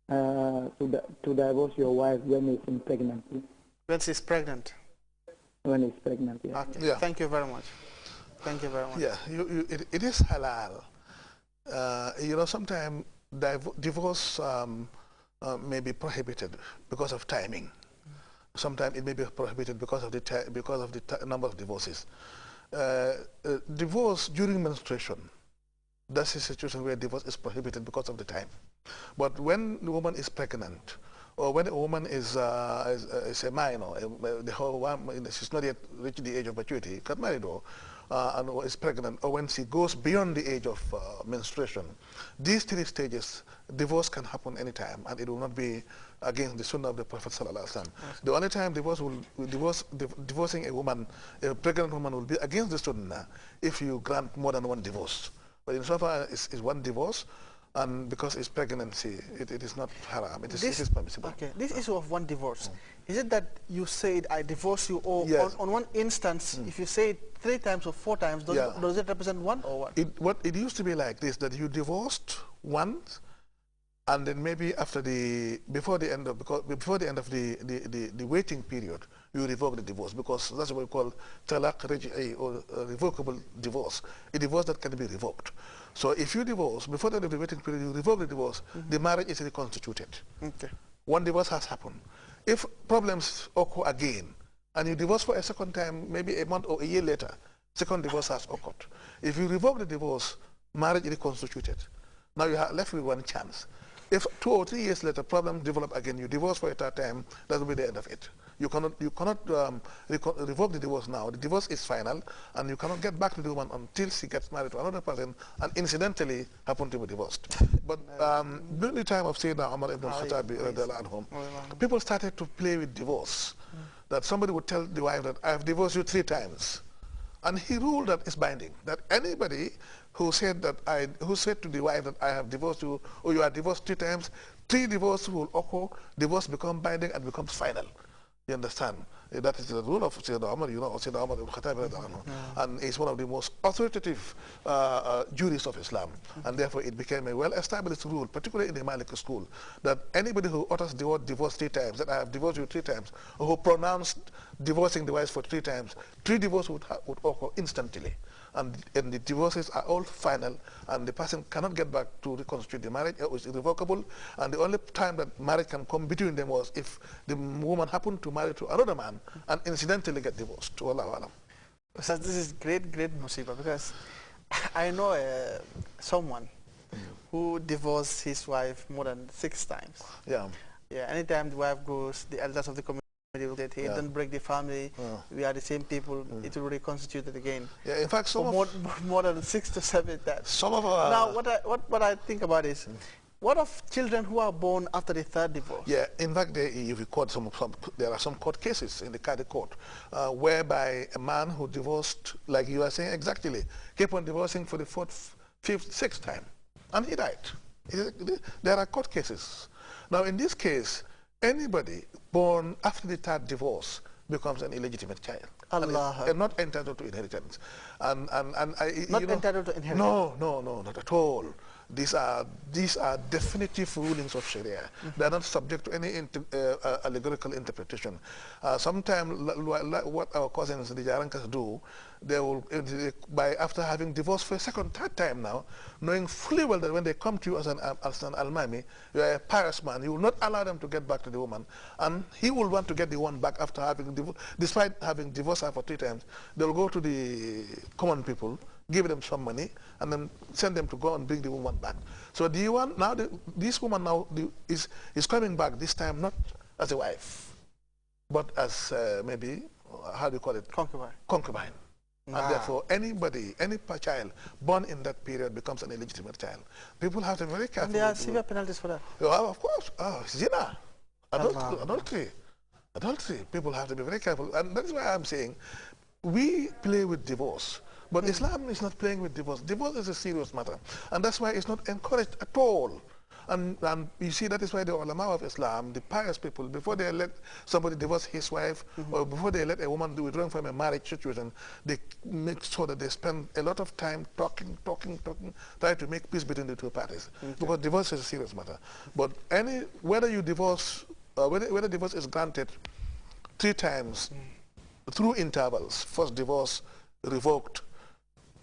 to divorce your wife when it's in pregnancy. When she's pregnant. When it's pregnant, yeah. Okay. Yeah. Thank you very much. Thank you very much. Yeah, it is halal. Sometimes divorce may be prohibited because of timing. Sometimes it may be prohibited because of the number of divorces. Divorce during menstruation, that's a situation where divorce is prohibited because of the time. But when the woman is pregnant, or when a woman is a minor, the whole one, she's not yet reached the age of maturity, got married and is pregnant, or when she goes beyond the age of menstruation, these three stages, divorce can happen anytime, and it will not be against the sunnah of the Prophet sallallahu alaihi wasallam. The only time divorcing a woman, a pregnant woman, will be against the sunnah if you grant more than one divorce. But insofar as is one divorce, and because it's pregnancy, it is not haram. It is permissible. Okay. This issue of one divorce, is it that you said I divorce you, or yes. on one instance, if you say it 3 times or 4 times, does it represent one or what? It used to be like this, that you divorced once, and then maybe before the end of the waiting period, you revoke the divorce, because that's what we call talaq raj'i, or revocable divorce, a divorce that can be revoked. So if you divorce before the end of the waiting period, you revoke the divorce, the marriage is reconstituted. Okay. One divorce has happened. If problems occur again, and you divorce for a second time, maybe a month or a year later, second divorce has occurred. If you revoke the divorce, marriage is reconstituted. Now you are left with one chance. If 2 or 3 years later problems develop again, you divorce for a third time, that will be the end of it. You cannot revoke the divorce now. The divorce is final, and you cannot get back to the woman until she gets married to another person and incidentally happen to be divorced. But during the time of Sayyidina Umar ibn al-Khattab, people started to play with divorce. That somebody would tell the wife that I have divorced you 3 times. And he ruled that it's binding, that anybody who said to the wife that I have divorced you, or you are divorced 3 times, 3 divorces will occur, divorce becomes binding and becomes final. You understand? That is the rule of Sayyidina Umar, Sayyidina Umar ibn Khattab, and he's one of the most authoritative jurists of Islam. And therefore it became a well-established rule, particularly in the Maliki school, that anybody who utters the word divorce 3 times, that I have divorced you 3 times, or who pronounced divorcing the wife for 3 times, 3 divorces would occur instantly. And the divorces are all final, and the person cannot get back to reconstitute the marriage. It was irrevocable, and the only time that marriage can come between them was if the woman happened to marry to another man and incidentally get divorced. Wallahu alam. So this is great musibah, because I know someone who divorced his wife more than 6 times. Yeah. Yeah. Anytime the wife goes, the elders of the community will say, hey, don't break the family. We are the same people. It will reconstitute it again. Yeah. In fact, more than 6 to 7 times. Some of our now, what I think about is, what of children who are born after the 3rd divorce? Yeah, in fact, if you quote there are some court cases in the Qadi court whereby a man who divorced, like you are saying exactly, kept on divorcing for the 4th, 5th, 6th time, and he died. There are court cases. Now, in this case, anybody born after the 3rd divorce becomes an illegitimate child. Allah. And not entitled to inheritance. Not entitled to inheritance? No, not at all. These are definitive rulings of Sharia. They are not subject to any allegorical interpretation. Sometimes, what our cousins, the Jarankas, do, they will, after having divorced for a 2nd, 3rd time now, knowing fully well that when they come to you as an almami, you are a pious man, you will not allow them to get back to the woman, and he will want to get the one back after having despite having divorced her for 3 times. They will go to the common people, give them some money, and then send them to go and bring the woman back. So this woman now is coming back this time not as a wife, but as maybe, how do you call it? Concubine. Nah. And therefore, any child born in that period becomes an illegitimate child. People have to be very careful. And there are severe penalties for that? Oh, of course. Zina, adultery. People have to be very careful. And that's why I'm saying we play with divorce. But Islam is not playing with divorce. Divorce is a serious matter. And that's why it's not encouraged at all. And you see, that is why the ulama of Islam, the pious people, before they let somebody divorce his wife, or before they let a woman withdraw from a marriage situation, they make sure that they spend a lot of time talking, try to make peace between the two parties. Because divorce is a serious matter. But whether you divorce, whether divorce is granted 3 times through intervals, first divorce, revoked,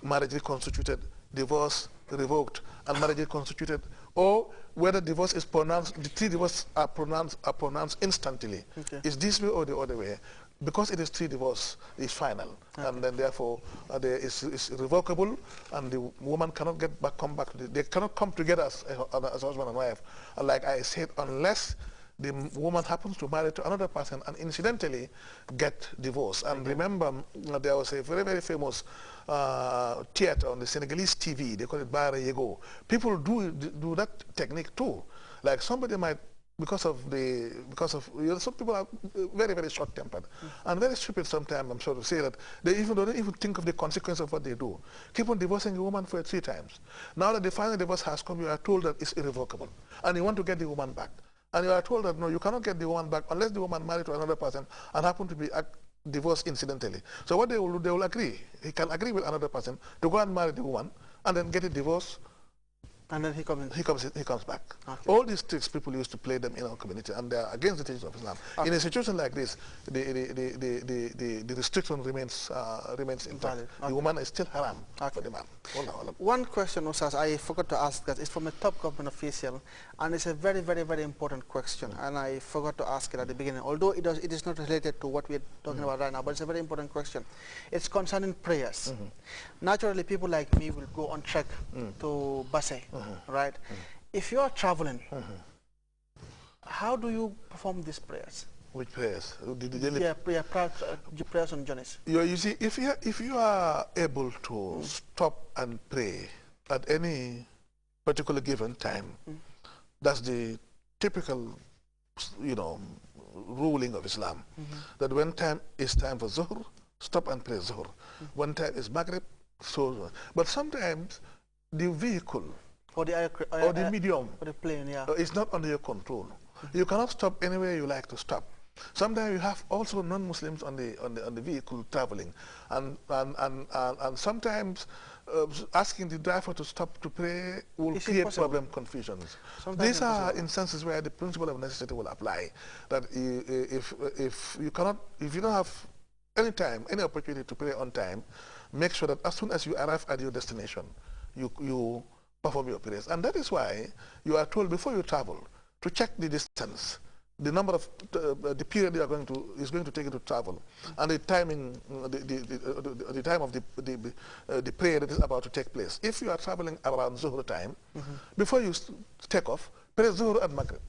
marriage reconstituted, divorce, revoked, and marriage reconstituted, or whether divorce is pronounced, the 3 divorces are pronounced instantly. Is this way or the other way? Because it is 3 divorce, it's final, and then therefore it's irrevocable, and the woman cannot come back. They cannot come together as husband and wife. And like I said, unless the woman happens to marry to another person and incidentally get divorced. And remember, there was a very, very famous theater on the Senegalese TV. They call it Bara Yego. People do that technique too. Like somebody might, because of some people are very, very short-tempered and very stupid sometimes, I'm sure to say that they don't even think of the consequence of what they do. Keep on divorcing a woman for 3 times. Now that the final divorce has come, you are told that it's irrevocable, and you want to get the woman back. And you are told that no, you cannot get the woman back unless the woman married to another person and happen to be divorced incidentally. So what they will do, they will agree. He can agree with another person to go and marry the woman and then get a divorce. And then he comes back. Okay. All these tricks people used to play them in our community, and they are against the teachings of Islam. Okay. In a situation like this, the restriction remains intact. Okay. The woman is still haram for the man. One question, Ustaz, I forgot to ask that. It's from a top government official, and it's a very, very, very important question, and I forgot to ask it at the beginning, although it is not related to what we're talking about right now, but it's a very important question. It's concerning prayers. Naturally, people like me will go on trek to Basay. Right? If you are traveling, how do you perform these prayers? Which prayers? Prayers on journeys. You see, if you are able to stop and pray at any particular given time, that's the typical, ruling of Islam. That when time is time for Zuhr, stop and pray Zuhr. When time is Maghrib, so. But sometimes the vehicle or the medium or the plane, it's not under your control. You cannot stop anywhere you like to stop. Sometimes you have also non-Muslims on the vehicle traveling, and sometimes asking the driver to stop to pray will create problem, confusions. These are instances where the principle of necessity will apply. That if you don't have any opportunity to pray on time, make sure that as soon as you arrive at your destination, you perform your prayers. And that is why you are told before you travel to check the distance, the number of the period you are is going to take you to travel, and the timing, the time of the prayer that is about to take place. If you are traveling around Zuhr time, before you take off, pray Zuhr and Maghrib.